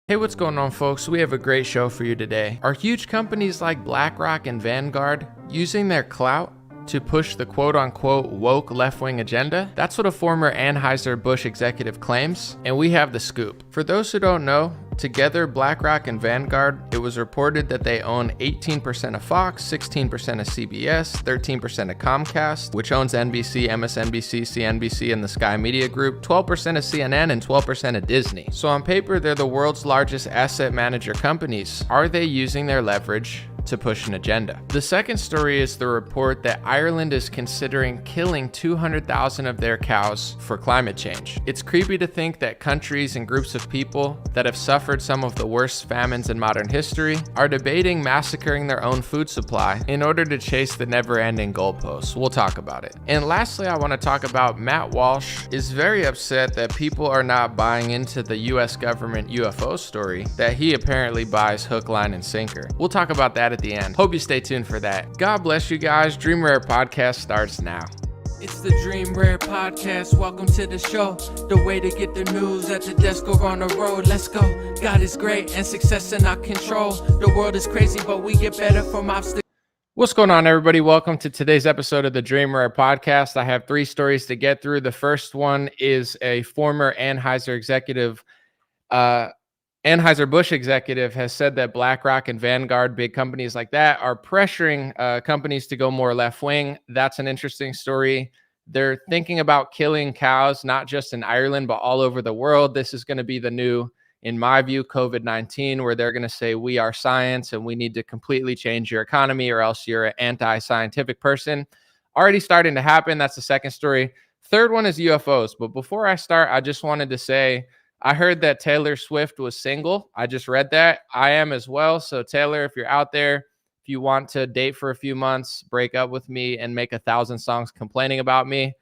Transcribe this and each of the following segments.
Hey, what's going on, folks? We have a great show for you today. Are huge companies like Blackrock and Vanguard using their clout to push the quote-unquote woke left-wing agenda? That's what a former Anheuser-Busch executive claims, and we have the scoop. For those who don't know, together Blackrock and Vanguard, it was reported that they own 18% of Fox, 16% of CBS, 13% of Comcast, which owns NBC, MSNBC, CNBC, and the Sky Media Group, 12% of CNN, and 12% of Disney. So on paper, they're the world's largest asset manager companies. Are they using their leverage to push an agenda? The second story is the report that Ireland is considering killing 200,000 of their cows for climate change. It's creepy to think that countries and groups of people that have suffered some of the worst famines in modern history are debating massacring their own food supply in order to chase the never-ending goalposts. We'll talk about it. And lastly, I want to talk about Matt Walsh is very upset that people are not buying into the US government UFO story that he apparently buys hook, line, and sinker. We'll talk about that at the end. Hope you stay tuned for that. God bless you guys. Dream Rare Podcast starts now. It's the Dream Rare Podcast. Welcome to the show. The way to get the news at the desk or on the road. Let's go. God is great and success in our control. The world is crazy, but we get better from obstacles. What's going on, everybody? Welcome to today's episode of the Dream Rare Podcast. I have three stories to get through. The first one is a former Anheuser-Busch executive has said that Blackrock and Vanguard, big companies like that, are pressuring companies to go more left-wing. That's an interesting story. They're thinking about killing cows, not just in Ireland, but all over the world. This is going to be the new, in my view, COVID-19, where they're going to say, we are science and we need to completely change your economy or else you're an anti-scientific person. Already starting to happen. That's the second story. Third one is UFOs. But before I start, I just wanted to say, I heard that Taylor Swift was single. I just read that. I am as well. So Taylor, if you're out there, if you want to date for a few months, break up with me and make 1,000 songs complaining about me,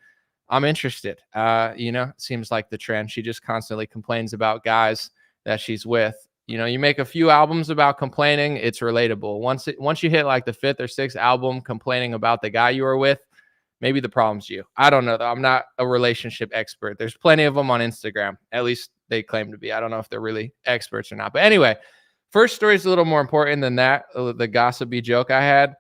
I'm interested. It seems like the trend. She just constantly complains about guys that she's with. You make a few albums about complaining, it's relatable. Once you hit like the fifth or sixth album complaining about the guy you were with, maybe the problem's you. I don't know, though. I'm not a relationship expert. There's plenty of them on Instagram. At least they claim to be. I don't know if they're really experts or not. But anyway, first story is a little more important than that, the gossipy joke I had.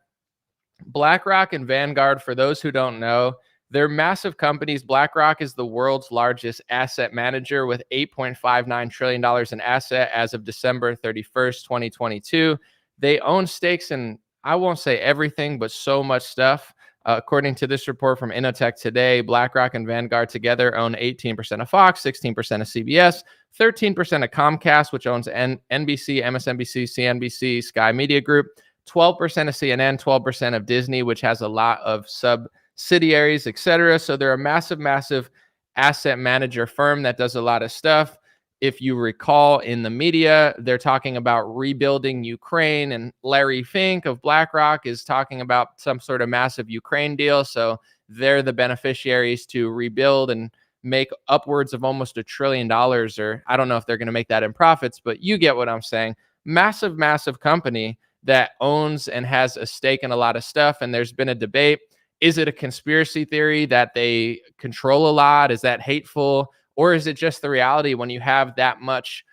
Blackrock and Vanguard, for those who don't know, they're massive companies. Blackrock is the world's largest asset manager with $8.59 trillion in asset as of December 31st, 2022. They own stakes in, I won't say everything, but so much stuff. According to this report from Innotech today, Blackrock and Vanguard together own 18% of Fox, 16% of CBS, 13% of Comcast, which owns NBC, MSNBC, CNBC, Sky Media Group, 12% of CNN, 12% of Disney, which has a lot of subsidiaries, etc. So they're a massive, massive asset manager firm that does a lot of stuff. If you recall in the media, they're talking about rebuilding Ukraine, and Larry Fink of Blackrock is talking about some sort of massive Ukraine deal. So they're the beneficiaries to rebuild and make upwards of almost $1 trillion, or I don't know if they're going to make that in profits, but you get what I'm saying. Massive, massive company that owns and has a stake in a lot of stuff. And there's been a debate. Is it a conspiracy theory that they control a lot? Is that hateful? Or is it just the reality when you have that much,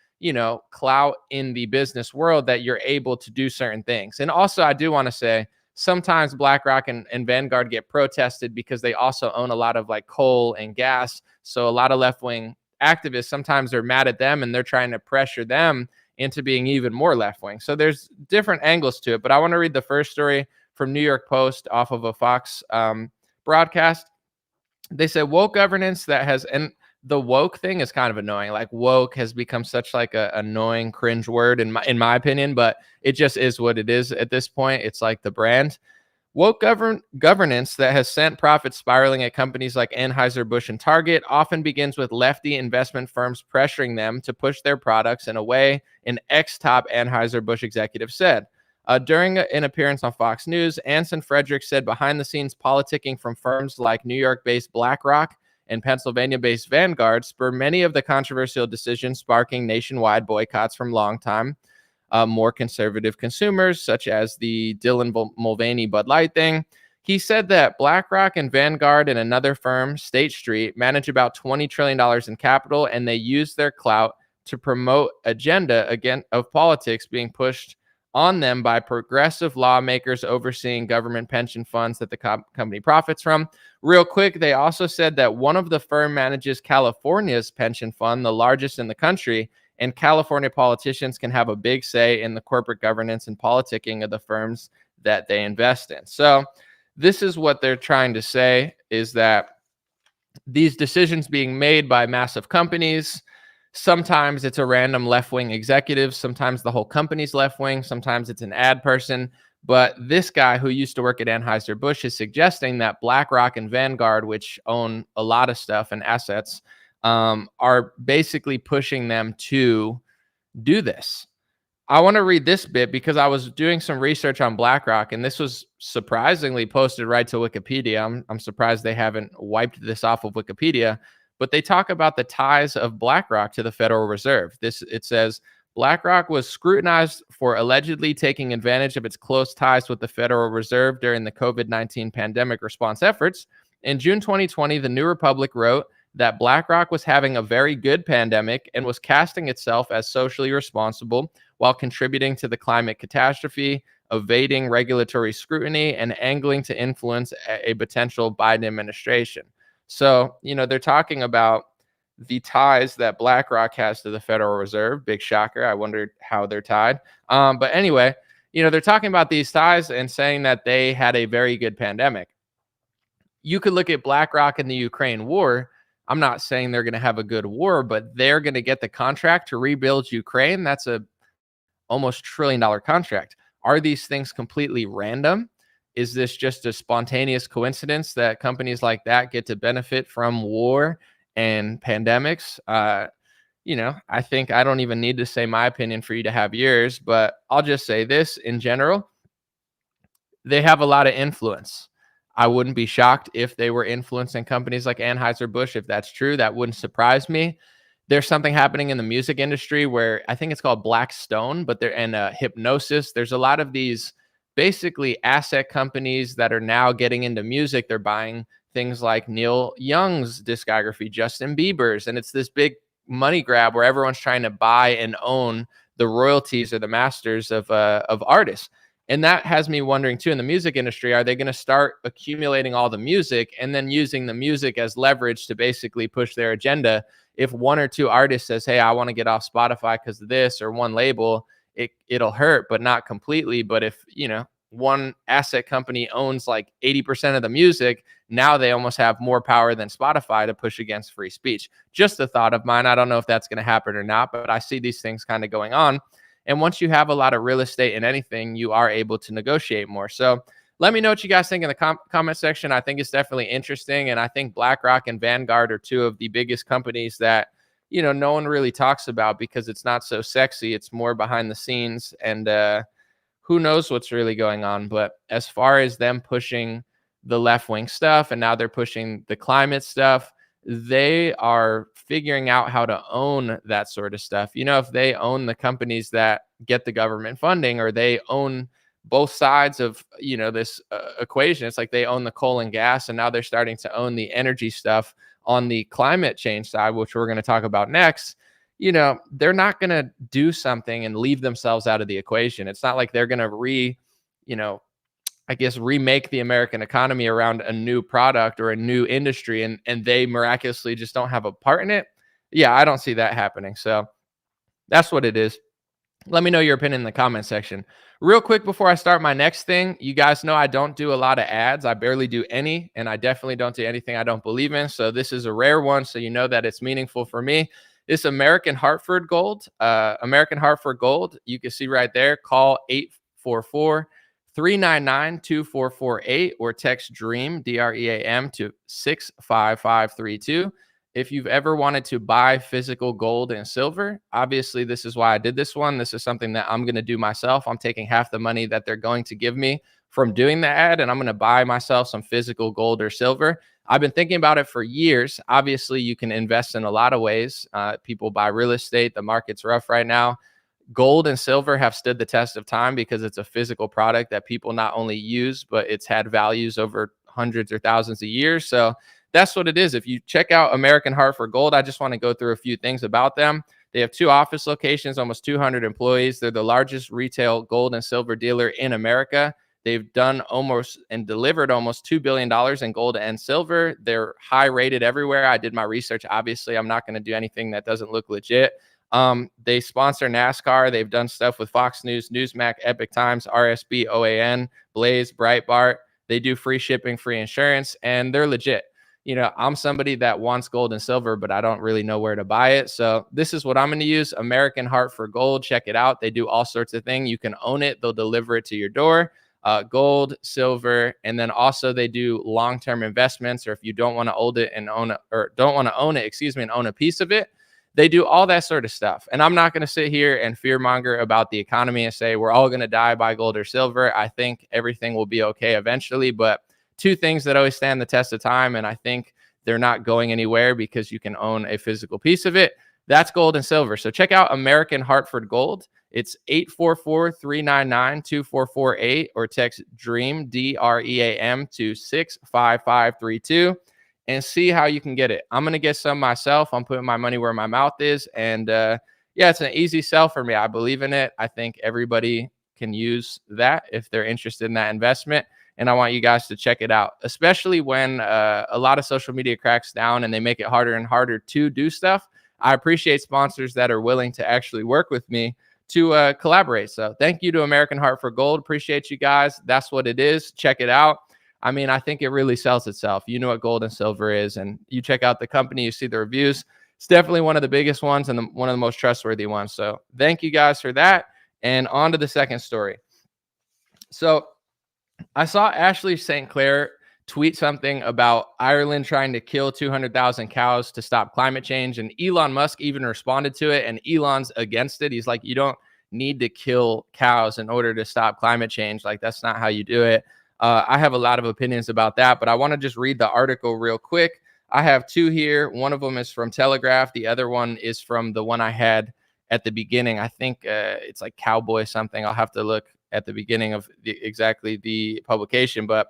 clout in the business world that you're able to do certain things? And also, I do want to say, sometimes Blackrock and Vanguard get protested because they also own a lot of like coal and gas. So a lot of left-wing activists, sometimes they're mad at them and they're trying to pressure them into being even more left-wing. So there's different angles to it. But I want to read the first story from New York Post off of a Fox broadcast. They said woke governance that has, and the woke thing is kind of annoying. Like woke has become such like a annoying cringe word in my opinion, but it just is what it is at this point. It's like the brand. Woke governance that has sent profits spiraling at companies like Anheuser-Busch and Target often begins with lefty investment firms pressuring them to push their products in a way, an ex-top Anheuser-Busch executive said. During an appearance on Fox News, Anson Frederick said behind-the-scenes politicking from firms like New York-based Blackrock and Pennsylvania-based Vanguard spur many of the controversial decisions, sparking nationwide boycotts from longtime more conservative consumers, such as the Dylan Mulvaney Bud Light thing. He said that Blackrock and Vanguard and another firm, State Street, manage about $20 trillion in capital, and they use their clout to promote agenda again of politics being pushed on them by progressive lawmakers overseeing government pension funds that the company profits from. Real quick, they also said that one of the firm manages California's pension fund, the largest in the country, and California politicians can have a big say in the corporate governance and politicking of the firms that they invest in. So this is what they're trying to say, is that these decisions being made by massive companies, sometimes it's a random left-wing executive, sometimes the whole company's left-wing, sometimes it's an ad person. But this guy who used to work at Anheuser-Busch is suggesting that Blackrock and Vanguard, which own a lot of stuff and assets, are basically pushing them to do this. I want to read this bit because I was doing some research on Blackrock, and this was surprisingly posted right to Wikipedia. I'm surprised they haven't wiped this off of Wikipedia, but they talk about the ties of BlackRock to the Federal Reserve. It says BlackRock was scrutinized for allegedly taking advantage of its close ties with the Federal Reserve during the COVID-19 pandemic response efforts. In June 2020, the New Republic wrote that BlackRock was having a very good pandemic and was casting itself as socially responsible while contributing to the climate catastrophe, evading regulatory scrutiny, and angling to influence a potential Biden administration. So, they're talking about the ties that BlackRock has to the Federal Reserve. Big shocker. I wondered how they're tied. But anyway, they're talking about these ties and saying that they had a very good pandemic. You could look at BlackRock in the Ukraine war. I'm not saying they're going to have a good war, but they're going to get the contract to rebuild Ukraine. That's a almost $1 trillion contract. Are these things completely random? Is this just a spontaneous coincidence that companies like that get to benefit from war and pandemics? I think I don't even need to say my opinion for you to have yours, but I'll just say this in general. They have a lot of influence. I wouldn't be shocked if they were influencing companies like Anheuser-Busch. If that's true, that wouldn't surprise me. There's something happening in the music industry where I think it's called Blackstone, but they're in hypnosis. There's a lot of these basically asset companies that are now getting into music. They're buying things like Neil Young's discography, Justin Bieber's, and it's this big money grab where everyone's trying to buy and own the royalties or the masters of artists. And that has me wondering too, in the music industry, are they going to start accumulating all the music and then using the music as leverage to basically push their agenda? If one or two artists says, hey, I want to get off Spotify because of this, or one label, it'll hurt, but not completely. But if, one asset company owns like 80% of the music, now they almost have more power than Spotify to push against free speech. Just a thought of mine. I don't know if that's going to happen or not, but I see these things kind of going on. And once you have a lot of real estate in anything, you are able to negotiate more. So let me know what you guys think in the comment section. I think it's definitely interesting. And I think BlackRock and Vanguard are two of the biggest companies that, no one really talks about because it's not so sexy. It's more behind the scenes, and who knows what's really going on. But as far as them pushing the left-wing stuff, and now they're pushing the climate stuff, they are figuring out how to own that sort of stuff. If they own the companies that get the government funding, or they own both sides of, this equation, it's like they own the coal and gas, and now they're starting to own the energy stuff on the climate change side, which we're going to talk about next. They're not going to do something and leave themselves out of the equation. It's not like they're going to remake the American economy around a new product or a new industry, and they miraculously just don't have a part in it. Yeah, I don't see that happening. So that's what it is. Let me know your opinion in the comment section. Real quick before I start my next thing, you guys know I don't do a lot of ads. I barely do any, and I definitely don't do anything I don't believe in. So this is a rare one, so you know that it's meaningful for me. This American Hartford Gold, you can see right there. Call 844-399-2448 or text DREAM, DREAM, to 65532. If you've ever wanted to buy physical gold and silver, obviously this is why I did this one. This is something that I'm going to do myself. I'm taking half the money that they're going to give me from doing the ad, and I'm going to buy myself some physical gold or silver. I've been thinking about it for years. Obviously, you can invest in a lot of ways. People buy real estate. The market's rough right now. Gold and silver have stood the test of time because it's a physical product that people not only use, but it's had values over hundreds or thousands of years. So that's what it is. If you check out American Hartford Gold, I just want to go through a few things about them. They have 2 office locations, almost 200 employees. They're the largest retail gold and silver dealer in America. They've done almost and delivered almost $2 billion in gold and silver. They're high rated everywhere. I did my research. Obviously, I'm not going to do anything that doesn't look legit. They sponsor NASCAR. They've done stuff with Fox News, Newsmax, Epic Times, RSB, OAN, Blaze, Breitbart. They do free shipping, free insurance, and they're legit. I'm somebody that wants gold and silver, but I don't really know where to buy it. So this is what I'm going to use. American Heart for Gold. Check it out. They do all sorts of things. You can own it. They'll deliver it to your door. Gold, silver, and then also they do long-term investments, or if you don't want to own it and own a piece of it, they do all that sort of stuff. And I'm not going to sit here and fearmonger about the economy and say we're all going to die by gold or silver. I think everything will be okay eventually, but 2 things that always stand the test of time, and I think they're not going anywhere because you can own a physical piece of it. That's gold and silver. So check out American Hartford Gold. It's 844-399-2448 or text DREAM, DREAM to 65532 and see how you can get it. I'm going to get some myself. I'm putting my money where my mouth is. And yeah, it's an easy sell for me. I believe in it. I think everybody can use that if they're interested in that investment. And I want you guys to check it out, especially when a lot of social media cracks down and they make it harder and harder to do stuff. I appreciate sponsors that are willing to actually work with me to collaborate. So thank you to American Heart for Gold. Appreciate you guys. That's what it is. Check it out. I mean, I think it really sells itself. You know what gold and silver is, and you check out the company, you see the reviews. It's definitely one of the biggest ones and one of the most trustworthy ones. So thank you guys for that. And on to the second story. So I saw Ashley St. Clair tweet something about Ireland trying to kill 200,000 cows to stop climate change. And Elon Musk even responded to it, and Elon's against it. He's like, you don't need to kill cows in order to stop climate change. Like, that's not how you do it. I have a lot of opinions about that, but I want to just read the article real quick. I have 2 here. One of them is from Telegraph. The other one is from the one I had at the beginning. I think it's like Cowboy something. I'll have to look at the beginning of exactly the publication, but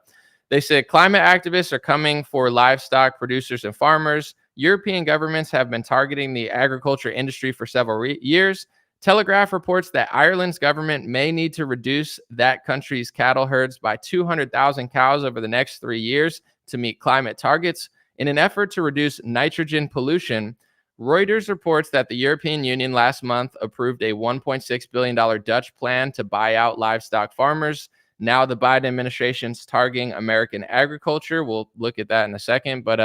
they said climate activists are coming for livestock producers and farmers. European governments have been targeting the agriculture industry for several years. Telegraph reports that Ireland's government may need to reduce that country's cattle herds by 200,000 cows over the next 3 years to meet climate targets. In an effort to reduce nitrogen pollution, Reuters reports that the European Union last month approved a $1.6 billion Dutch plan to buy out livestock farmers. Now the Biden administration's targeting American agriculture. We'll look at that in a second. But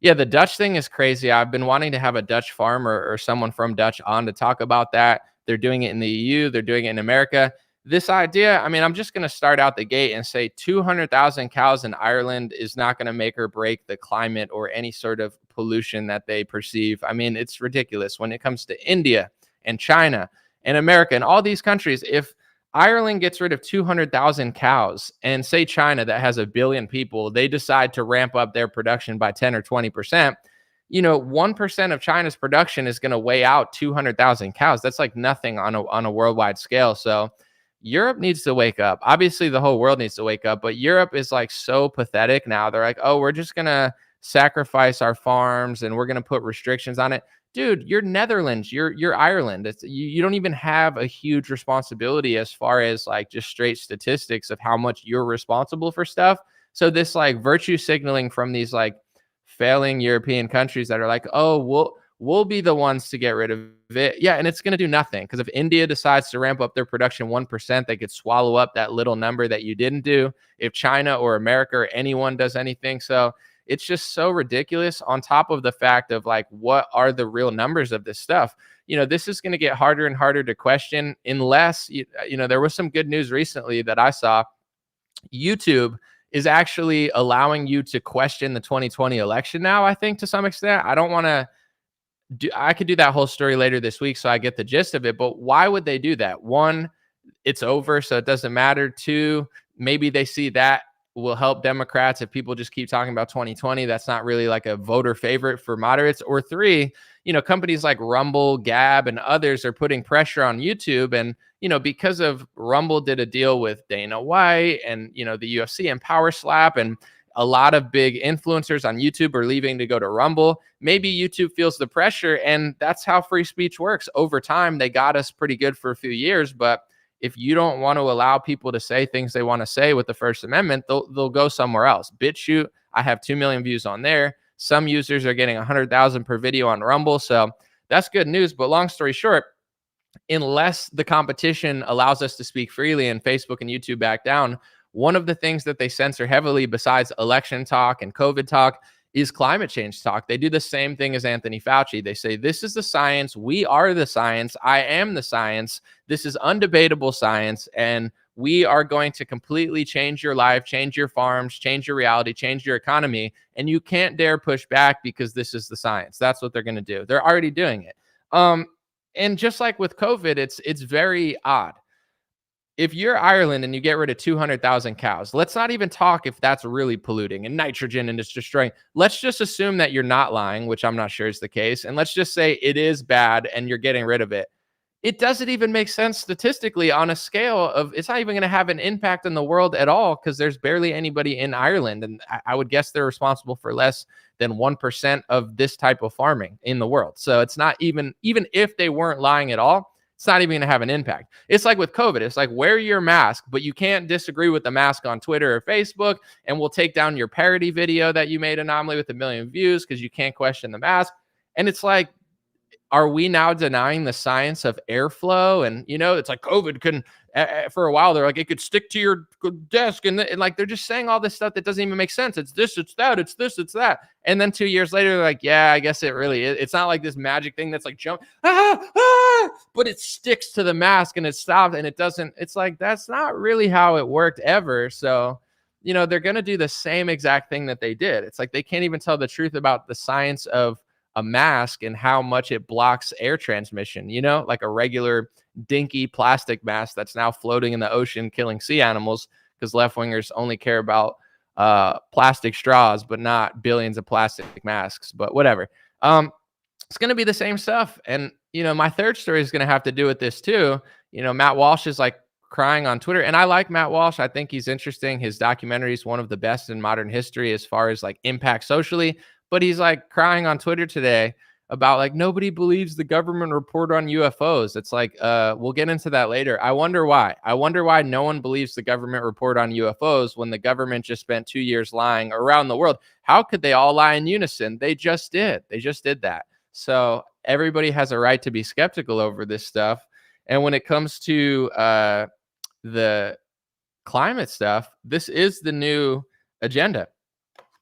yeah, the Dutch thing is crazy. I've been wanting to have a Dutch farmer or someone from Dutch on to talk about that. They're doing it in the EU. They're doing it in America. This idea, I mean, I'm just going to start out the gate and say 200,000 cows in Ireland is not going to make or break the climate or any sort of pollution that they perceive. I mean, it's ridiculous when it comes to India and China and America and all these countries. If Ireland gets rid of 200,000 cows and say China that has 1 billion people, they decide to ramp up their production by 10 or 20%. 1% of China's production is going to weigh out 200,000 cows. That's like nothing on a worldwide scale. So Europe needs to wake up. Obviously, the whole world needs to wake up, but Europe is like so pathetic now. They're like, oh, we're just going to sacrifice our farms and we're going to put restrictions on it. Dude, you're Netherlands, you're Ireland. You don't even have a huge responsibility as far as like just straight statistics of how much you're responsible for stuff. So this like virtue signaling from these like failing European countries that are like, oh, we'll be the ones to get rid of it. Yeah, and it's going to do nothing, because if India decides to ramp up their production 1%, they could swallow up that little number that you didn't do. If China or America or anyone does anything. So it's just so ridiculous, on top of the fact of like, what are the real numbers of this stuff? This is going to get harder and harder to question unless, there was some good news recently that I saw. YouTube is actually allowing you to question the 2020 election now, I think, to some extent. I could do that whole story later this week, so I get the gist of it. But why would they do that? One, it's over, so it doesn't matter. Two, maybe they see that will help Democrats if people just keep talking about 2020. That's not really like a voter favorite for moderates. Or three, companies like Rumble, Gab, and others are putting pressure on YouTube. And, because of Rumble did a deal with Dana White and, the UFC and Power Slap, and a lot of big influencers on YouTube are leaving to go to Rumble. Maybe YouTube feels the pressure, and that's how free speech works. Over time, they got us pretty good for a few years, but if you don't want to allow people to say things they want to say with the First Amendment, they'll go somewhere else. BitChute, I have 2 million views on there. Some users are getting 100,000 per video on Rumble, so that's good news. But long story short, unless the competition allows us to speak freely and Facebook and YouTube back down, one of the things that they censor heavily besides election talk and COVID talk is climate change talk. They do the same thing as Anthony Fauci. They say, this is the science. We are the science. I am the science. This is undebatable science. And we are going to completely change your life, change your farms, change your reality, change your economy. And you can't dare push back because this is the science. That's what they're going to do. They're already doing it. And just like with COVID, it's very odd. If you're Ireland and you get rid of 200,000 cows, let's not even talk if that's really polluting and nitrogen and it's destroying. Let's just assume that you're not lying, which I'm not sure is the case. And let's just say it is bad and you're getting rid of it. It doesn't even make sense statistically on a scale of it's not even going to have an impact in the world at all because there's barely anybody in Ireland. And I would guess they're responsible for less than 1% of this type of farming in the world. So it's not even if they weren't lying at all, it's not even going to have an impact. It's like with COVID. It's like wear your mask, but you can't disagree with the mask on Twitter or Facebook, and we'll take down your parody video that you made anomaly with 1 million views because you can't question the mask. And it's like, are we now denying the science of airflow? And, it's like COVID couldn't, for a while, they're like, it could stick to your desk. And like, they're just saying all this stuff that doesn't even make sense. It's this, it's that, it's this, it's that. And then 2 years later, they're like, yeah, I guess it really is. It's not like this magic thing that's like jump, but it sticks to the mask and it stops and it doesn't. It's like, that's not really how it worked ever. So, they're going to do the same exact thing that they did. It's like, they can't even tell the truth about the science of a mask and how much it blocks air transmission, like a regular dinky plastic mask that's now floating in the ocean, killing sea animals because left-wingers only care about plastic straws, but not billions of plastic masks, but whatever. It's going to be the same stuff. And, my third story is going to have to do with this too. Matt Walsh is like crying on Twitter, and I like Matt Walsh. I think he's interesting. His documentary is one of the best in modern history as far as like impact socially. But he's like crying on Twitter today about like nobody believes the government report on UFOs. It's like, we'll get into that later. I wonder why. I wonder why no one believes the government report on UFOs when the government just spent 2 years lying around the world. How could they all lie in unison? They just did. They just did that. So everybody has a right to be skeptical over this stuff. And when it comes to the climate stuff, this is the new agenda.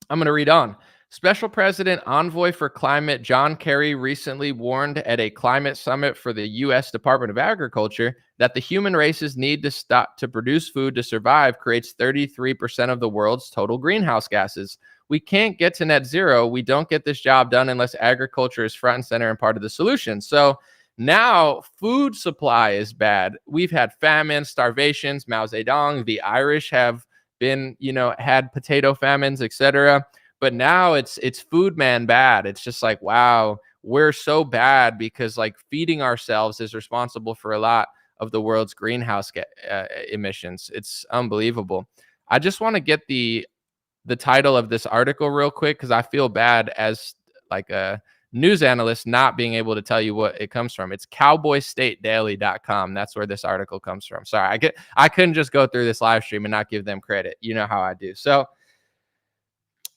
I'm going to read on. Special President Envoy for Climate John Kerry recently warned at a climate summit for the U.S. Department of Agriculture that the human race's need to stop to produce food to survive creates 33% of the world's total greenhouse gases. We can't get to net zero. We don't get this job done unless agriculture is front and center and part of the solution. So now food supply is bad. We've had famines, starvations, Mao Zedong. The Irish have been, had potato famines, etc. But now it's food man bad. It's just like, wow, we're so bad because like feeding ourselves is responsible for a lot of the world's greenhouse emissions. It's unbelievable. I just want to get the title of this article real quick because I feel bad as like a news analyst not being able to tell you what it comes from. It's cowboystatedaily.com. That's where this article comes from. Sorry, I couldn't just go through this live stream and not give them credit. You know how I do. So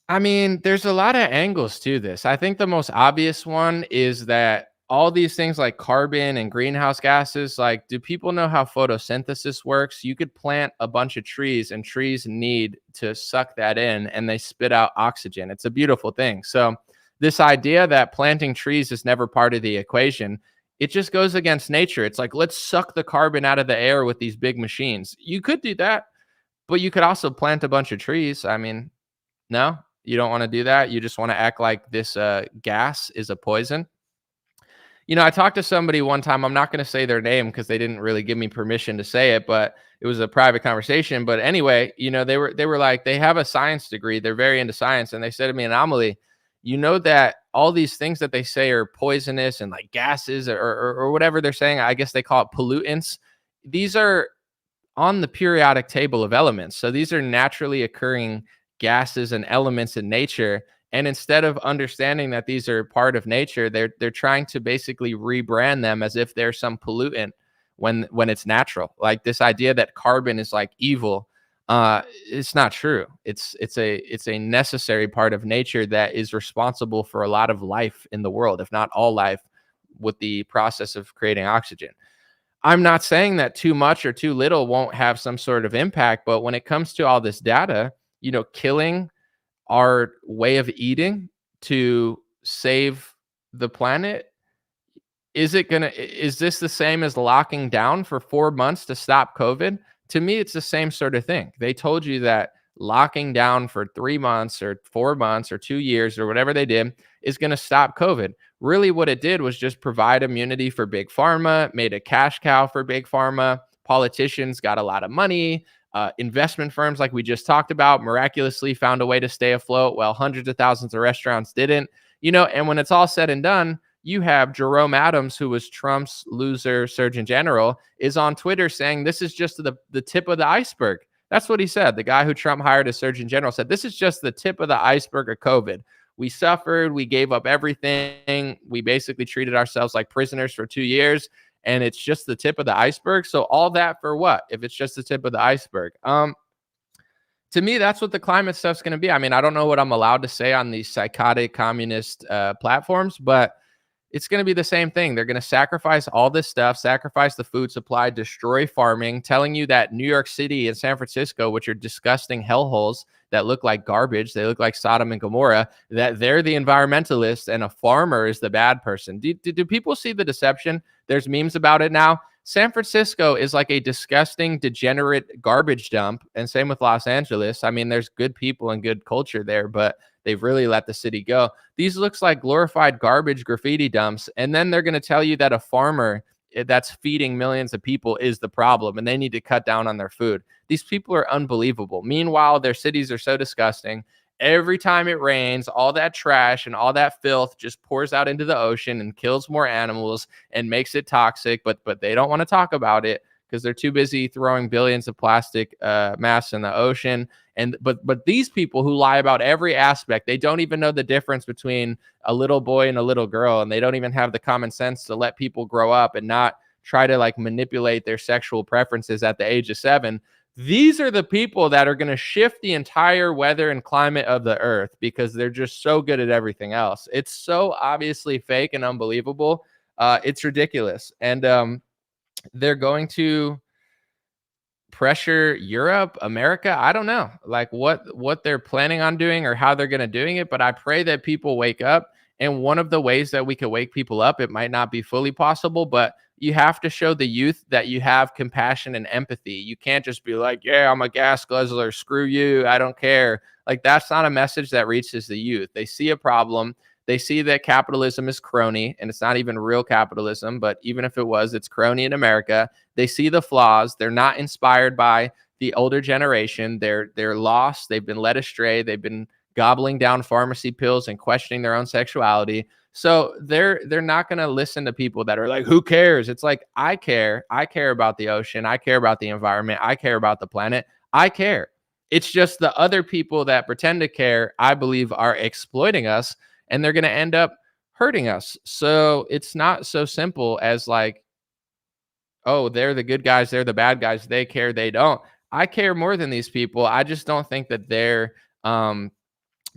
I mean, there's a lot of angles to this. I think the most obvious one is that all these things like carbon and greenhouse gases, like, do people know how photosynthesis works? You could plant a bunch of trees and trees need to suck that in and they spit out oxygen. It's a beautiful thing. So this idea that planting trees is never part of the equation, it just goes against nature. It's like, let's suck the carbon out of the air with these big machines. You could do that, but you could also plant a bunch of trees. I mean, no. You don't want to do that. You just want to act like this gas is a poison. I talked to somebody one time. I'm not going to say their name because they didn't really give me permission to say it, but it was a private conversation. But anyway, they were like, they have a science degree. They're very into science. And they said to me, Anomaly, that all these things that they say are poisonous and like gases or whatever they're saying, I guess they call it pollutants. These are on the periodic table of elements. So these are naturally occurring gases and elements in nature. And instead of understanding that these are part of nature, they're trying to basically rebrand them as if they're some pollutant when it's natural. Like this idea that carbon is like evil, it's not true. It's a necessary part of nature that is responsible for a lot of life in the world, if not all life, with the process of creating oxygen. I'm not saying that too much or too little won't have some sort of impact, but when it comes to all this data, killing our way of eating to save the planet, is this the same as locking down for 4 months to stop COVID? To me, it's the same sort of thing. They told you that locking down for 3 months or 4 months or 2 years or whatever they did is going to stop COVID. Really, what it did was just provide immunity for big pharma, made a cash cow for big pharma. Politicians got a lot of money. Investment firms, like we just talked about, miraculously found a way to stay afloat while hundreds of thousands of restaurants didn't. And when it's all said and done, you have Jerome Adams, who was Trump's loser Surgeon General, is on Twitter saying this is just the tip of the iceberg. That's what he said. The guy who Trump hired as Surgeon General said, this is just the tip of the iceberg of COVID. We suffered. We gave up everything. We basically treated ourselves like prisoners for 2 years, and it's just the tip of the iceberg. So all that for what, if it's just the tip of the iceberg? To me, that's what the climate stuff's going to be. I mean, I don't know what I'm allowed to say on these psychotic communist platforms, but it's going to be the same thing. They're going to sacrifice all this stuff, sacrifice the food supply, destroy farming, telling you that New York City and San Francisco, which are disgusting hellholes that look like garbage, they look like Sodom and Gomorrah, that they're the environmentalists and a farmer is the bad person. Do people see the deception? There's memes about it now. San Francisco is like a disgusting, degenerate garbage dump, and same with Los Angeles. I mean, there's good people and good culture there, but they've really let the city go. These looks like glorified garbage graffiti dumps, and then they're going to tell you that a farmer that's feeding millions of people is the problem, and they need to cut down on their food. These people are unbelievable. Meanwhile, their cities are so disgusting. Every time it rains, all that trash and all that filth just pours out into the ocean and kills more animals and makes it toxic, but they don't want to talk about it because they're too busy throwing billions of plastic mass in the ocean. But these people who lie about every aspect, they don't even know the difference between a little boy and a little girl, and they don't even have the common sense to let people grow up and not try to like manipulate their sexual preferences at the age of 7. These are the people that are going to shift the entire weather and climate of the earth because they're just so good at everything else. It's so obviously fake and unbelievable. It's ridiculous. And they're going to pressure Europe, America. I don't know like what they're planning on doing or how they're going to doing it, but I pray that people wake up. And one of the ways that we can wake people up, it might not be fully possible, but you have to show the youth that you have compassion and empathy. You can't just be like, yeah, I'm a gas guzzler. Screw you. I don't care. Like, that's not a message that reaches the youth. They see a problem. They see that capitalism is crony, and it's not even real capitalism, but even if it was, it's crony in America. They see the flaws. They're not inspired by the older generation. They're lost. They've been led astray. They've been gobbling down pharmacy pills and questioning their own sexuality. So they're not going to listen to people that are like, who cares? It's like, I care. I care about the ocean. I care about the environment. I care about the planet. I care. It's just the other people that pretend to care, I believe, are exploiting us, and they're going to end up hurting us. So it's not so simple as like, oh, they're the good guys. They're the bad guys. They care. They don't. I care more than these people. I just don't think that they're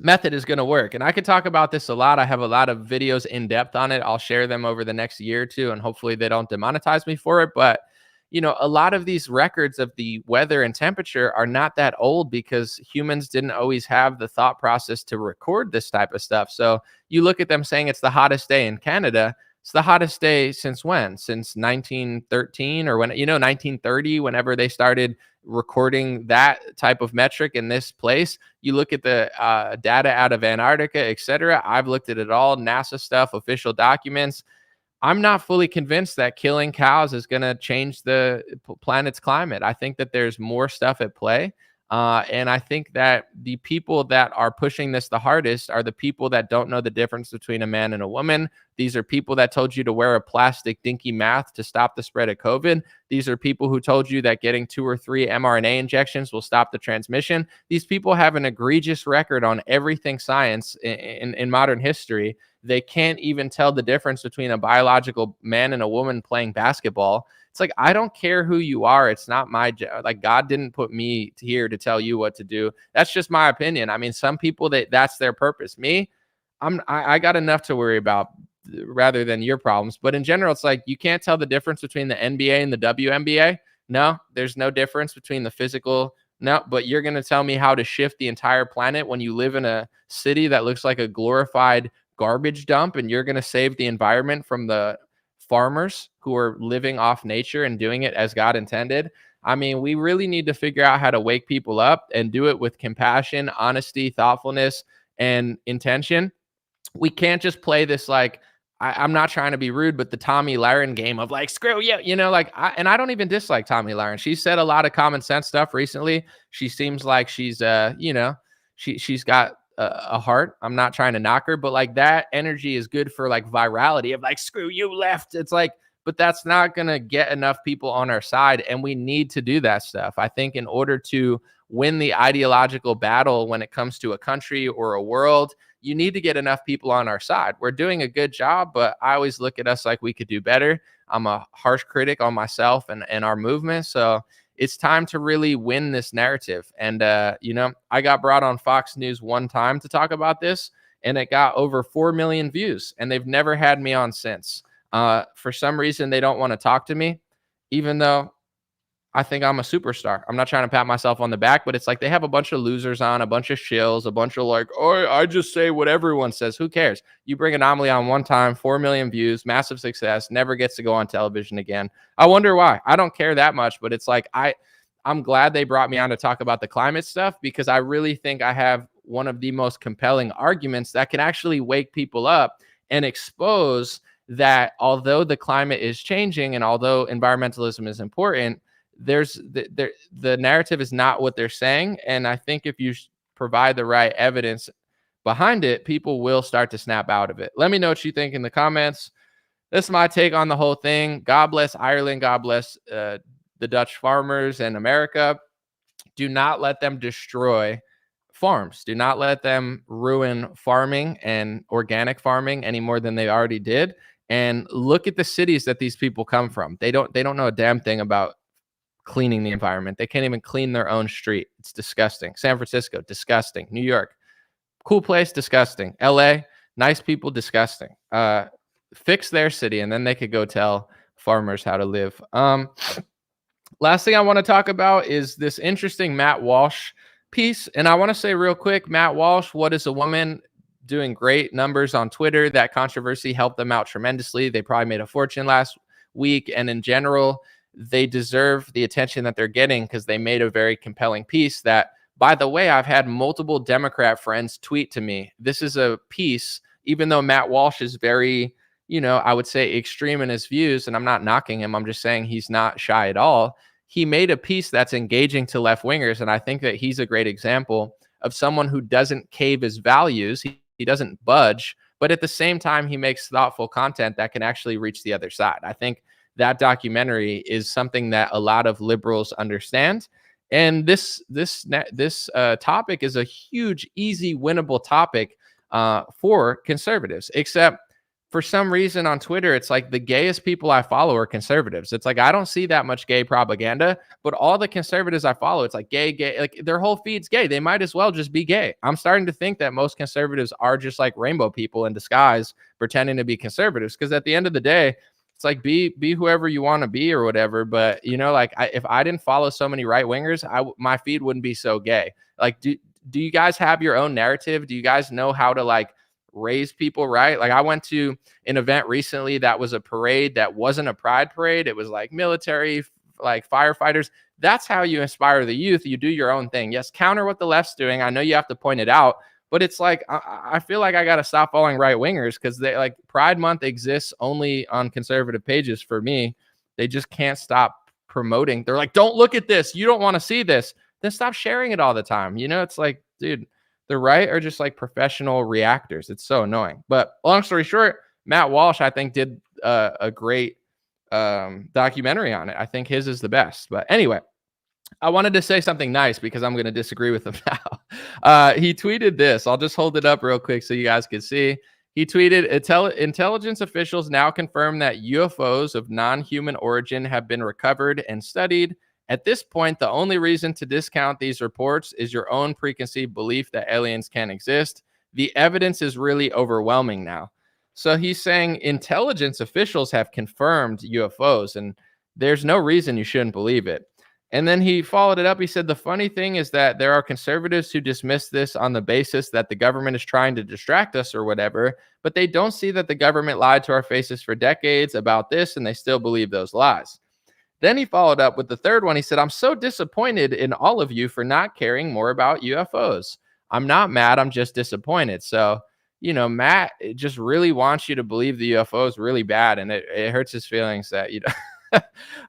method is going to work. And I could talk about this a lot. I have a lot of videos in depth on it. I'll share them over the next year or two, and hopefully they don't demonetize me for it. But, a lot of these records of the weather and temperature are not that old because humans didn't always have the thought process to record this type of stuff. So you look at them saying it's the hottest day in Canada. It's the hottest day since when? Since 1913 or 1930, whenever they started recording that type of metric in this place. You look at the data out of Antarctica, etc. I've looked at it all, NASA stuff, official documents. I'm not fully convinced that killing cows is going to change the planet's climate. I think that there's more stuff at play. And I think that the people that are pushing this the hardest are the people that don't know the difference between a man and a woman, These are people that told you to wear a plastic dinky mask to stop the spread of COVID. These are people who told you that getting 2 or 3 mRNA injections will stop the transmission. These people have an egregious record on everything science in modern history. They can't even tell the difference between a biological man and a woman playing basketball. It's like, I don't care who you are. It's not my job. Like, God didn't put me here to tell you what to do. That's just my opinion. I mean, some people, that's their purpose. Me, I got enough to worry about rather than your problems. But in general, it's like, you can't tell the difference between the NBA and the WNBA. No, there's no difference between the physical. No, but you're going to tell me how to shift the entire planet when you live in a city that looks like a glorified garbage dump, and you're going to save the environment from the farmers who are living off nature and doing it as God intended. I mean, we really need to figure out how to wake people up and do it with compassion, honesty, thoughtfulness, and intention. We can't just play this, like, I'm not trying to be rude, but the Tommy Lahren game of like, screw you, like, I don't even dislike Tommy Lahren. She said a lot of common sense stuff recently. She seems like she's, she's got a heart. I'm not trying to knock her, but like, that energy is good for like virality of like, screw you left. It's like, but that's not going to get enough people on our side. And we need to do that stuff. I think in order to win the ideological battle when it comes to a country or a world, you need to get enough people on our side. We're doing a good job, but I always look at us like we could do better. I'm a harsh critic on myself and our movement. So it's time to really win this narrative. And, I got brought on Fox News one time to talk about this, and it got over 4 million views, and they've never had me on since. For some reason, they don't want to talk to me, even though I think I'm a superstar. I'm not trying to pat myself on the back, but it's like they have a bunch of losers on, a bunch of shills, a bunch of like, oh, I just say what everyone says. Who cares? You bring Anomaly on one time, 4 million views, massive success, never gets to go on television again. I wonder why. I don't care that much, but it's like I'm glad they brought me on to talk about the climate stuff, because I really think I have one of the most compelling arguments that can actually wake people up and expose that although the climate is changing and although environmentalism is important, the narrative is not what they're saying. And I think if you provide the right evidence behind it, people will start to snap out of it. Let me know what you think in the comments. This is my take on the whole thing. God bless Ireland. God bless the Dutch farmers and America. Do not let them destroy farms. Do not let them ruin farming and organic farming any more than they already did. And look at the cities that these people come from. They don't know a damn thing about cleaning the environment. They can't even clean their own street. It's disgusting. San Francisco, disgusting. New York, cool place, disgusting. LA, nice people, disgusting. Fix their city, and then they could go tell farmers how to live. Last thing I want to talk about is this interesting Matt Walsh piece. And I want to say real quick, Matt Walsh, What is a Woman, doing great numbers on Twitter. That controversy helped them out tremendously. They probably made a fortune last week. And in general, they deserve the attention that they're getting because they made a very compelling piece that, by the way, I've had multiple Democrat friends tweet to me. This is a piece, even though Matt Walsh is very, I would say extreme in his views, and I'm not knocking him. I'm just saying he's not shy at all. He made a piece that's engaging to left wingers. And I think that he's a great example of someone who doesn't cave his values. He doesn't budge, but at the same time, he makes thoughtful content that can actually reach the other side. I think that documentary is something that a lot of liberals understand. And this topic is a huge, easy, winnable topic for conservatives, except for some reason on Twitter, it's like the gayest people I follow are conservatives. It's like, I don't see that much gay propaganda, but all the conservatives I follow, it's like gay, like their whole feed's gay. They might as well just be gay. I'm starting to think that most conservatives are just like rainbow people in disguise, pretending to be conservatives. Because at the end of the day, it's like, be whoever you want to be or whatever. But, if I didn't follow so many right wingers, my feed wouldn't be so gay. Like, do you guys have your own narrative? Do you guys know how to like raise people right? Like, I went to an event recently that was a parade that wasn't a pride parade. It was like military, like firefighters. That's how you inspire the youth. You do your own thing. Yes, counter what the left's doing. I know you have to point it out, but it's like, I feel like I got to stop following right wingers because they like Pride Month exists only on conservative pages for me. They just can't stop promoting. They're like, don't look at this. You don't want to see this. Then stop sharing it all the time. It's like, dude, the right are just like professional reactors. It's so annoying. But long story short, Matt Walsh, I think, did a great documentary on it. I think his is the best. But anyway, I wanted to say something nice because I'm going to disagree with him now. He tweeted this. I'll just hold it up real quick so you guys can see. He tweeted, intelligence officials now confirm that UFOs of non-human origin have been recovered and studied. At this point, the only reason to discount these reports is your own preconceived belief that aliens can exist. The evidence is really overwhelming now. So he's saying intelligence officials have confirmed UFOs, and there's no reason you shouldn't believe it. And then he followed it up. He said, the funny thing is that there are conservatives who dismiss this on the basis that the government is trying to distract us or whatever, but they don't see that the government lied to our faces for decades about this, and they still believe those lies. Then he followed up with the third one. He said, I'm so disappointed in all of you for not caring more about UFOs. I'm not mad. I'm just disappointed. So, you know, Matt just really wants you to believe the UFOs really bad, and it hurts his feelings that, you know,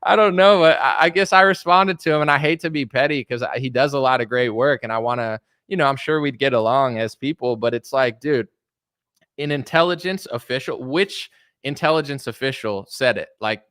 I don't know, but I guess I responded to him, and I hate to be petty because he does a lot of great work, and I want to, you know, I'm sure we'd get along as people, but it's like, dude, an intelligence official, which intelligence official said it? Like,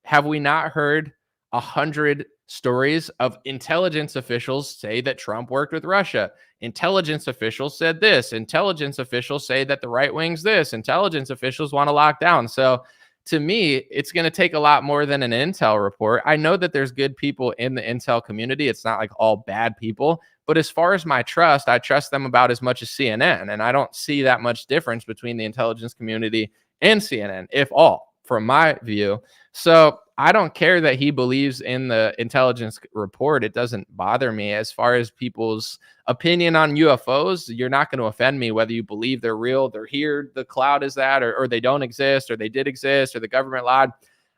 have we not heard 100 stories of intelligence officials say that Trump worked with Russia? Intelligence officials said this. Intelligence officials say that the right wing's this. Intelligence officials want to lock down. So to me, it's going to take a lot more than an intel report. I know that there's good people in the intel community. It's not like all bad people. But as far as my trust, I trust them about as much as CNN. And I don't see that much difference between the intelligence community and CNN, if all, from my view. So I don't care that he believes in the intelligence report. It doesn't bother me. As far as people's opinion on UFOs, you're not going to offend me whether you believe they're real, they're here, the cloud is that, or they don't exist, or they did exist, or the government lied.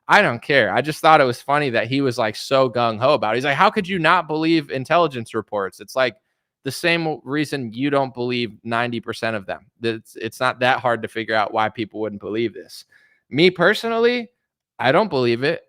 I don't care. I just thought it was funny that he was like so gung-ho about it. He's like, how could you not believe intelligence reports? It's like the same reason you don't believe 90% of them. It's not that hard to figure out why people wouldn't believe this. Me personally, I don't believe it.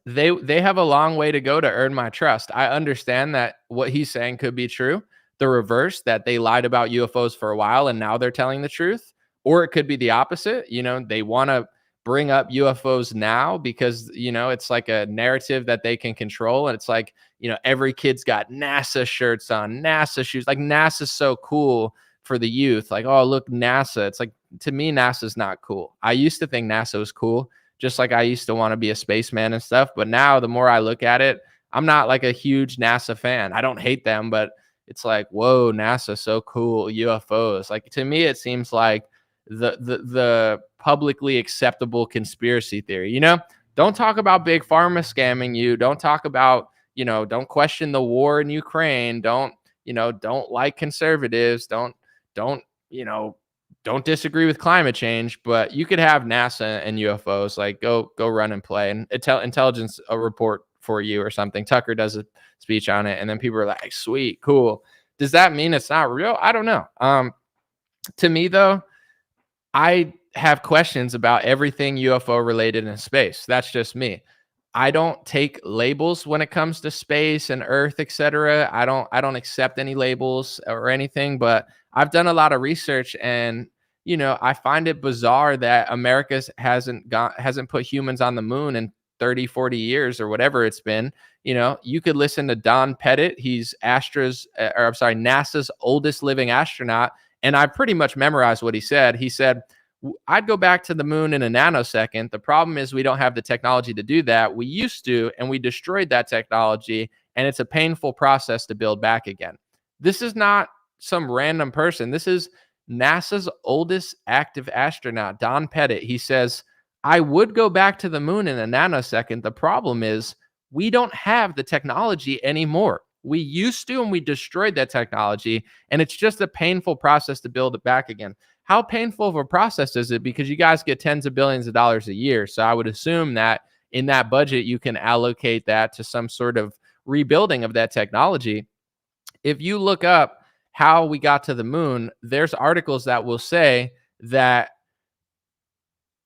They have a long way to go to earn my trust. I understand that what he's saying could be true. The reverse, that they lied about UFOs for a while and now they're telling the truth. Or it could be the opposite. You know, they want to bring up UFOs now because, you know, it's like a narrative that they can control. And it's like, you know, every kid's got NASA shirts on, NASA shoes. Like, NASA's so cool for the youth. Like, oh, look, NASA. It's like, to me, NASA's not cool. I used to think NASA was cool, just like I used to want to be a spaceman and stuff. But now the more I look at it, I'm not like a huge NASA fan. I don't hate them, but it's like, whoa, NASA, so cool. UFOs. Like, to me, it seems like the publicly acceptable conspiracy theory. You know, don't talk about big pharma scamming you. Don't talk about, you know, don't question the war in Ukraine. Don't, you know, don't like conservatives. Don't, you know, don't disagree with climate change, but you could have NASA and UFOs. Like, go run and play, and intelligence a report for you or something. Tucker does a speech on it, and then people are like, sweet, cool. Does that mean it's not real? I don't know. To me though, I have questions about everything UFO related in space. That's just me. I don't take labels when it comes to space and Earth, etc. I don't accept any labels or anything, but I've done a lot of research, and you know, I find it bizarre that America hasn't put humans on the moon in 30, 40 years or whatever it's been. You know, you could listen to Don Pettit. He's NASA's oldest living astronaut, and I pretty much memorized what he said. He said, I'd go back to the moon in a nanosecond. The problem is we don't have the technology to do that. We used to, and we destroyed that technology, and it's a painful process to build back again. This is not some random person. This is NASA's oldest active astronaut, Don Pettit. He says, I would go back to the moon in a nanosecond. The problem is we don't have the technology anymore. We used to, and we destroyed that technology, and it's just a painful process to build it back again. How painful of a process is it? Because you guys get tens of billions of dollars a year. So I would assume that in that budget, you can allocate that to some sort of rebuilding of that technology. If you look up how we got to the moon, there's articles that will say that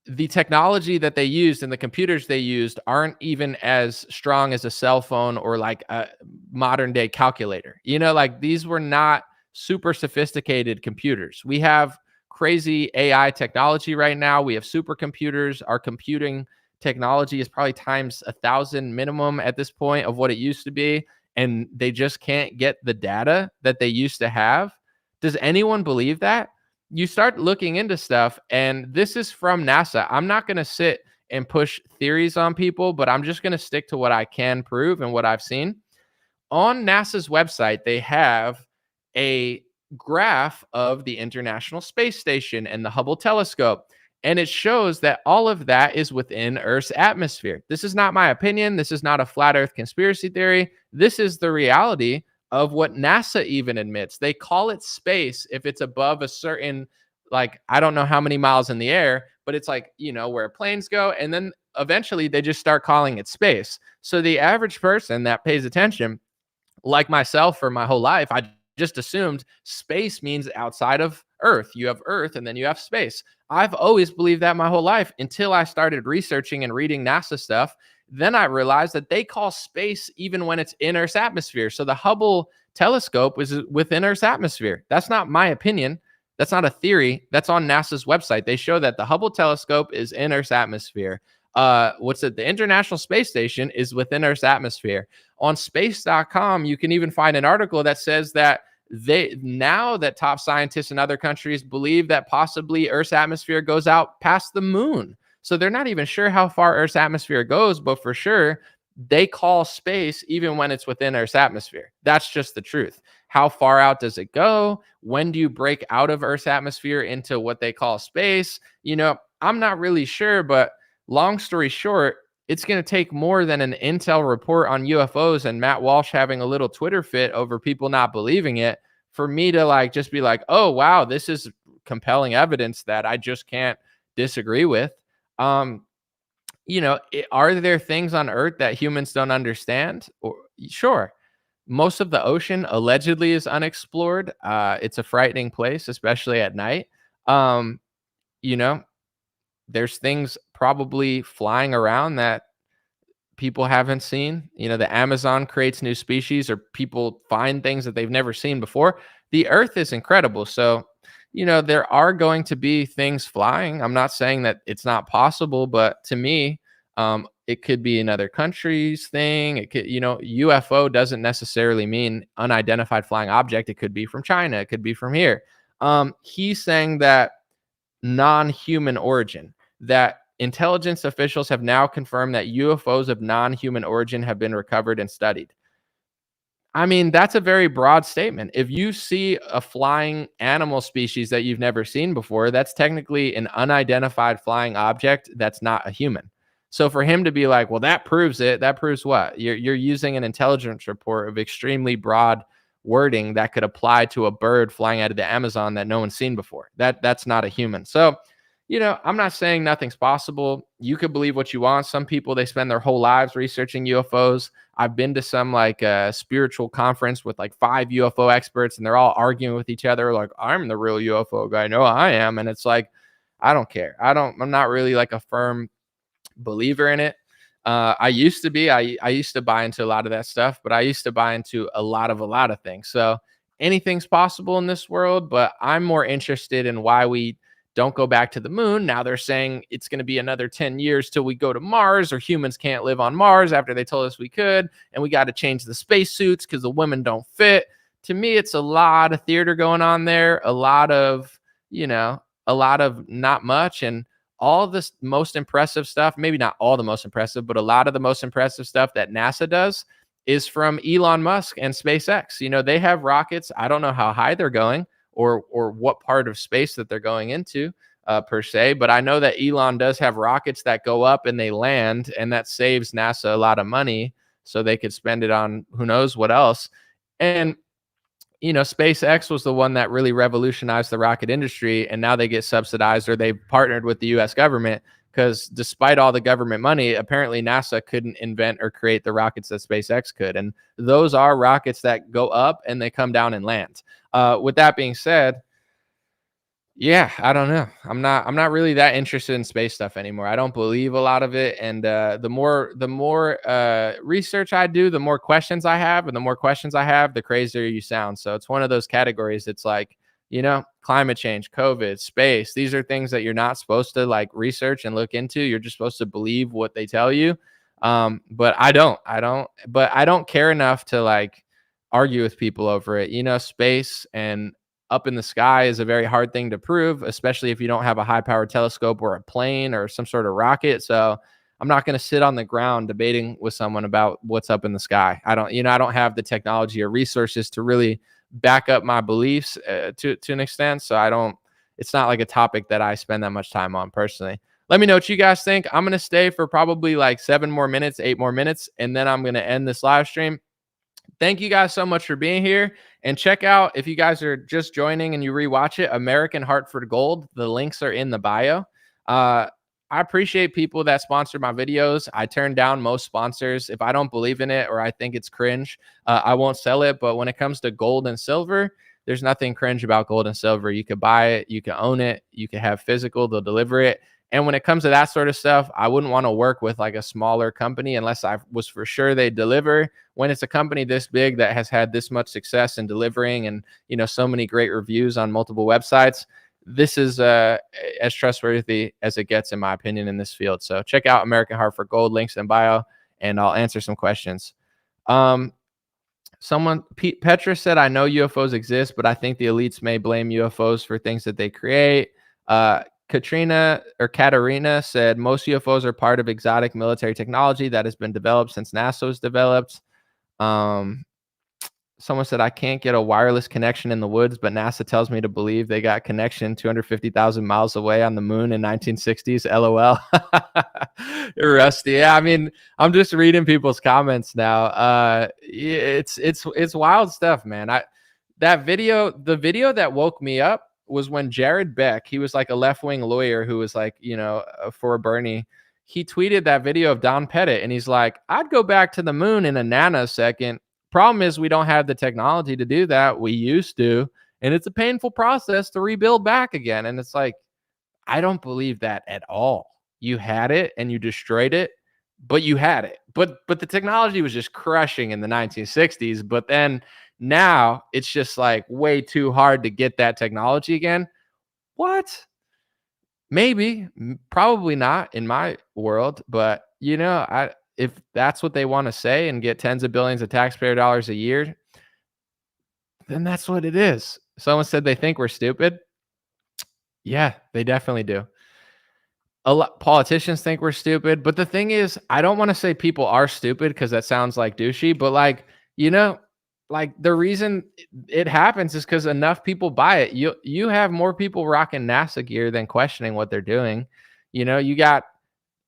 the technology that they used and the computers they used aren't even as strong as a cell phone or like a modern day calculator. You know, like these were not super sophisticated computers. We have crazy AI technology right now. We have supercomputers. Our computing technology is probably times 1,000 minimum at this point of what it used to be. And they just can't get the data that they used to have. Does anyone believe that? You start looking into stuff, and this is from NASA. I'm not going to sit and push theories on people, but I'm just going to stick to what I can prove and what I've seen. On NASA's website, they have a graph of the International Space Station and the Hubble telescope. And it shows that all of that is within Earth's atmosphere. This is not my opinion. This is not a flat Earth conspiracy theory. This is the reality of what NASA even admits. They call it space if it's above a certain, like, I don't know how many miles in the air, but it's like, where planes go. And then eventually they just start calling it space. So the average person that pays attention, like myself for my whole life, I just assumed space means outside of Earth. You have Earth and then you have space. I've always believed that my whole life until I started researching and reading NASA stuff. Then I realized that they call space even when it's in Earth's atmosphere. So the Hubble telescope is within Earth's atmosphere. That's not my opinion. That's not a theory. That's on NASA's website. They show that the Hubble telescope is in Earth's atmosphere. The International Space Station is within Earth's atmosphere. On space.com, you can even find an article that says that now that top scientists in other countries believe that possibly Earth's atmosphere goes out past the moon. So they're not even sure how far Earth's atmosphere goes, but for sure, they call space even when it's within Earth's atmosphere. That's just the truth. How far out does it go? When do you break out of Earth's atmosphere into what they call space? I'm not really sure, but long story short, it's going to take more than an intel report on UFOs and Matt Walsh having a little Twitter fit over people not believing it for me to just be like, oh, wow, this is compelling evidence that I just can't disagree with. Are there things on Earth that humans don't understand? Sure. Most of the ocean allegedly is unexplored. It's a frightening place, especially at night. There's things probably flying around that people haven't seen. The Amazon creates new species, or people find things that they've never seen before. The Earth is incredible. So, there are going to be things flying. I'm not saying that it's not possible, but to me, it could be another country's thing. It could, UFO doesn't necessarily mean unidentified flying object. It could be from China. It could be from here. He's saying that non-human origin, that intelligence officials have now confirmed that UFOs of non-human origin have been recovered and studied. I mean, that's a very broad statement. If you see a flying animal species that you've never seen before, that's technically an unidentified flying object that's not a human. So for him to be like, well, that proves it, that proves what? You're using an intelligence report of extremely broad wording that could apply to a bird flying out of the Amazon that no one's seen before. That's not a human. So, I'm not saying nothing's possible. You could believe what you want. Some people, they spend their whole lives researching UFOs. I've been to some spiritual conference with 5 UFO experts, and they're all arguing with each other. Like, I'm the real UFO guy. No, I am. And it's like, I don't care. I'm not really a firm believer in it. I used to be. I used to buy into a lot of that stuff, but I used to buy into a lot of things. So anything's possible in this world, but I'm more interested in why we don't go back to the moon. Now they're saying it's going to be another 10 years till we go to Mars, or humans can't live on Mars after they told us we could, and we got to change the spacesuits because the women don't fit. To me, it's a lot of theater going on there, a lot of not much, and all this most impressive stuff, maybe not all the most impressive, but a lot of the most impressive stuff that NASA does is from Elon Musk and SpaceX. They have rockets. I don't know how high they're going or what part of space that they're going into per se, but I know that Elon does have rockets that go up and they land, and that saves NASA a lot of money so they could spend it on who knows what else. And SpaceX was the one that really revolutionized the rocket industry, and now they get subsidized, or they've partnered with the US government, because despite all the government money, apparently NASA couldn't invent or create the rockets that SpaceX could. And those are rockets that go up and they come down and land. With that being said, yeah, I don't know. I'm not really that interested in space stuff anymore. I don't believe a lot of it, and the more research I do, the more questions I have, and the more questions I have, the crazier you sound. So it's one of those categories. It's like climate change, COVID, space. These are things that you're not supposed to like research and look into. You're just supposed to believe what they tell you. But I don't care enough to like argue with people over it. Space and up in the sky is a very hard thing to prove, especially if you don't have a high powered telescope or a plane or some sort of rocket. So I'm not going to sit on the ground debating with someone about what's up in the sky. I don't have the technology or resources to really back up my beliefs to an extent. So it's not like a topic that I spend that much time on personally. Let me know what you guys think. I'm going to stay for probably like 8 more minutes, and then I'm going to end this live stream. Thank you guys so much for being here. And check out, if you guys are just joining and you rewatch it, American Hartford Gold. The links are in the bio. I appreciate people that sponsor my videos. I turn down most sponsors. If I don't believe in it or I think it's cringe, I won't sell it. But when it comes to gold and silver, there's nothing cringe about gold and silver. You could buy it, you can own it, you can have physical, they'll deliver it. And when it comes to that sort of stuff, I wouldn't want to work with like a smaller company unless I was for sure they deliver. When it's a company this big that has had this much success in delivering and, so many great reviews on multiple websites, this is as trustworthy as it gets, in my opinion, in this field. So check out American Hartford Gold, links in bio, and I'll answer some questions. Petra said, I know UFOs exist, but I think the elites may blame UFOs for things that they create. Katarina said, most UFOs are part of exotic military technology that has been developed since NASA was developed. Someone said, I can't get a wireless connection in the woods, but NASA tells me to believe they got connection 250,000 miles away on the moon in 1960s. LOL. Rusty. Yeah, I mean, I'm just reading people's comments now. It's wild stuff, man. The video that woke me up was when Jared Beck, he was like a left-wing lawyer who was like, for Bernie. He tweeted that video of Don Pettit, and he's like, I'd go back to the moon in a nanosecond. Problem is, we don't have the technology to do that. We used to, and it's a painful process to rebuild back again. And it's like, I don't believe that at all. You had it and you destroyed it, but you had it. But the technology was just crushing in the 1960s. But then now it's just like way too hard to get that technology again. What? Maybe, probably not in my world, but if that's what they want to say and get tens of billions of taxpayer dollars a year, then that's what it is. Someone said they think we're stupid. Yeah, they definitely do. A lot politicians think we're stupid, but the thing is, I don't want to say people are stupid because that sounds like douchey, but like the reason it happens is because enough people buy it. You have more people rocking NASA gear than questioning what they're doing. You got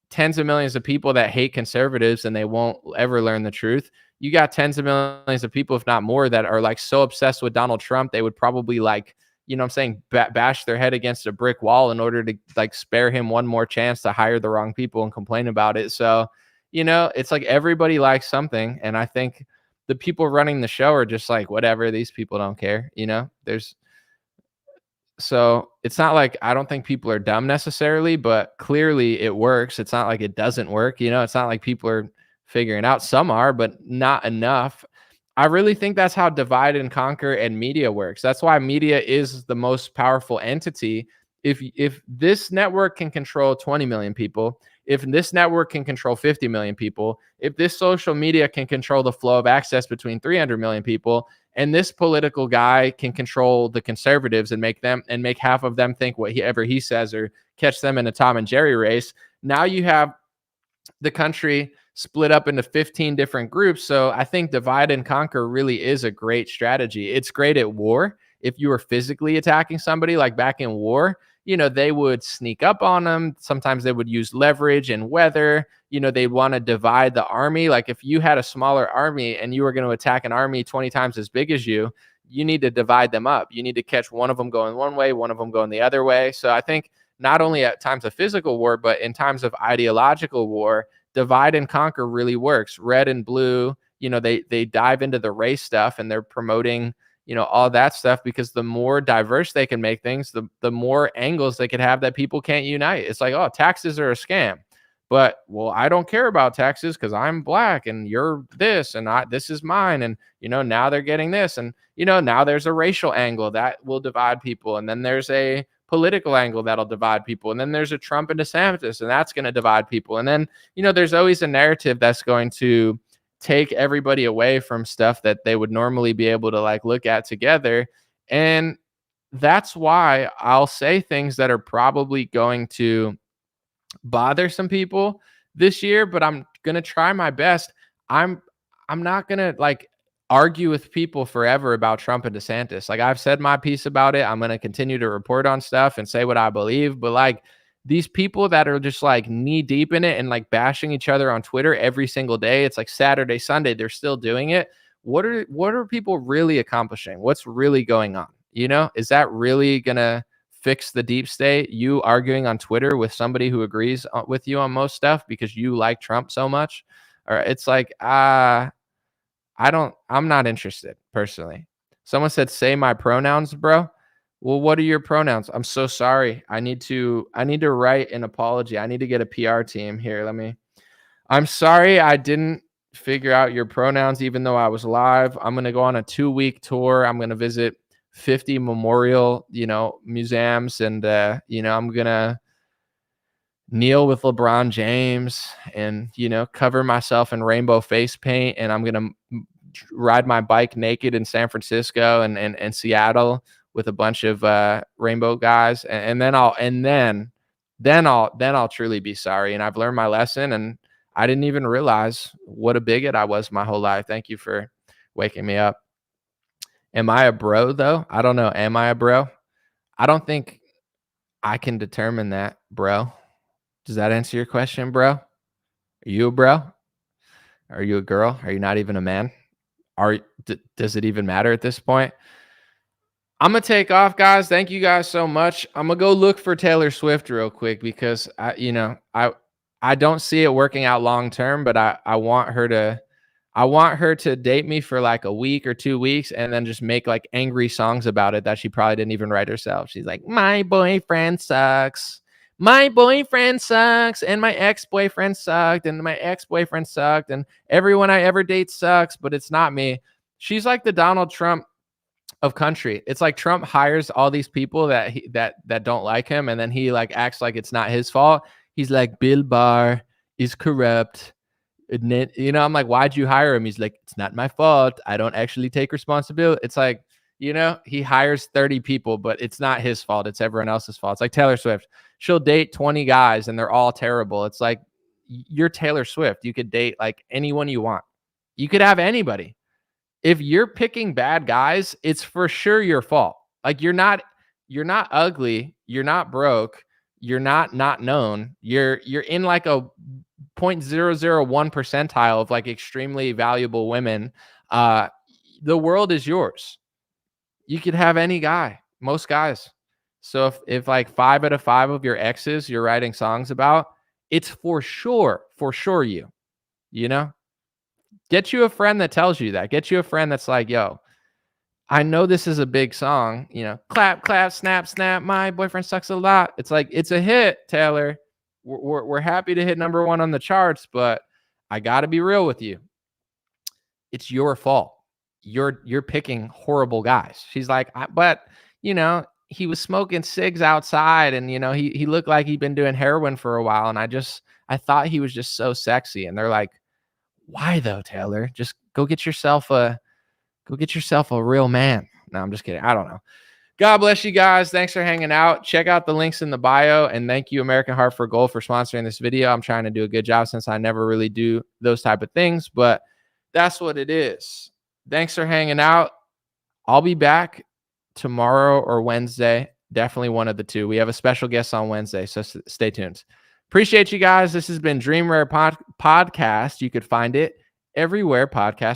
tens of millions of people that hate conservatives and they won't ever learn the truth. You got tens of millions of people, if not more, that are like so obsessed with Donald Trump, they would probably bash their head against a brick wall in order to like spare him one more chance to hire the wrong people and complain about it. So, it's like everybody likes something. And I think the people running the show are just like, whatever, these people don't care. So it's not like I don't think people are dumb necessarily, but clearly it works. It's not like it doesn't work. It's not like people are figuring out. Some are, but not enough. I really think that's how divide and conquer and media works. That's why media is the most powerful entity. If this network can control 20 million people, if this network can control 50 million people, if this social media can control the flow of access between 300 million people, and this political guy can control the conservatives and make half of them think whatever he says or catch them in a Tom and Jerry race. Now you have the country split up into 15 different groups. So I think divide and conquer really is a great strategy. It's great at war. If you were physically attacking somebody, like back in war, they would sneak up on them. Sometimes they would use leverage and weather. They'd want to divide the army. Like if you had a smaller army and you were going to attack an army 20 times as big as you need to divide them up. You need to catch one of them going one way, one of them going the other way. So I think not only at times of physical war, but in times of ideological war, divide and conquer really works. Red and blue, they dive into the race stuff and they're promoting all that stuff, because the more diverse they can make things, the more angles they could have that people can't unite. It's like, oh, taxes are a scam. But well, I don't care about taxes because I'm black and you're this and this is mine. And now they're getting this. And now there's a racial angle that will divide people. And then there's a political angle that'll divide people. And then there's a Trump and DeSantis, and that's going to divide people. And then, there's always a narrative that's going to take everybody away from stuff that they would normally be able to like look at together. And that's why I'll say things that are probably going to bother some people this year, but I'm going to try my best. I'm not going to like argue with people forever about Trump and DeSantis. Like, I've said my piece about it. I'm going to continue to report on stuff and say what I believe, but like these people that are just like knee deep in it and like bashing each other on Twitter every single day, it's like Saturday, Sunday, they're still doing it. What are people really accomplishing? What's really going on? Is that really going to fix the deep state? You arguing on Twitter with somebody who agrees with you on most stuff because you like Trump so much? Or it's like, I'm not interested personally. Someone said, say my pronouns, bro. Well, what are your pronouns? I'm so sorry. I need to write an apology. I need to get a PR team here. I'm sorry I didn't figure out your pronouns, even though I was live. I'm going to go on a 2-week tour. I'm going to visit 50 memorial, museums. And, I'm going to kneel with LeBron James and, cover myself in rainbow face paint. And I'm going to ride my bike naked in San Francisco and Seattle with a bunch of rainbow guys. And then I'll truly be sorry. And I've learned my lesson, and I didn't even realize what a bigot I was my whole life. Thank you for waking me up. Am I a bro though? I don't know. Am I a bro? I don't think I can determine that, bro. Does that answer your question, bro? Are you a bro? Are you a girl? Are you not even a man? Does it even matter at this point? I'm going to take off, guys. Thank you guys so much. I'm going to go look for Taylor Swift real quick because I don't see it working out long term, but I want her to date me for like a week or 2 weeks and then just make like angry songs about it that she probably didn't even write herself. She's like, my boyfriend sucks. My boyfriend sucks, and my ex-boyfriend sucked, and my ex-boyfriend sucked, and everyone I ever date sucks, but it's not me. She's like the Donald Trump of country. It's like Trump hires all these people that don't like him, and then he like acts like it's not his fault. He's like, Bill Barr is corrupt. I'm like, why'd you hire him? He's like, it's not my fault. I don't actually take responsibility. It's like, he hires 30 people, but it's not his fault. It's everyone else's fault. It's like Taylor Swift. She'll date 20 guys and they're all terrible. It's like, you're Taylor Swift. You could date like anyone you want. You could have anybody. If you're picking bad guys, it's for sure your fault. Like, you're not ugly. You're not broke. You're not known. You're in like a 0.001 percentile of like extremely valuable women. The world is yours. You could have any guy, most guys. So if like 5 out of 5 of your exes you're writing songs about, it's for sure you. Get you a friend that tells you that. Get you a friend that's like, yo, I know this is a big song, clap, clap, snap, snap. My boyfriend sucks a lot. It's like, it's a hit, Taylor. We're happy to hit number 1 on the charts, but I got to be real with you. It's your fault. You're picking horrible guys. She's like, but he was smoking cigs outside, and he looked like he'd been doing heroin for a while, and I thought he was just so sexy. And they're like, why though, Taylor? Just go get yourself a real man. No, I'm just kidding. I don't know. God bless you guys. Thanks for hanging out. Check out the links in the bio, and thank you, American Heart for Gold, for sponsoring this video. I'm trying to do a good job since I never really do those type of things, but that's what it is. Thanks for hanging out. I'll be back tomorrow or Wednesday. Definitely one of the two. We have a special guest on Wednesday, so stay tuned. Appreciate you guys. This has been Dream Rare Podcast. You could find it everywhere podcasts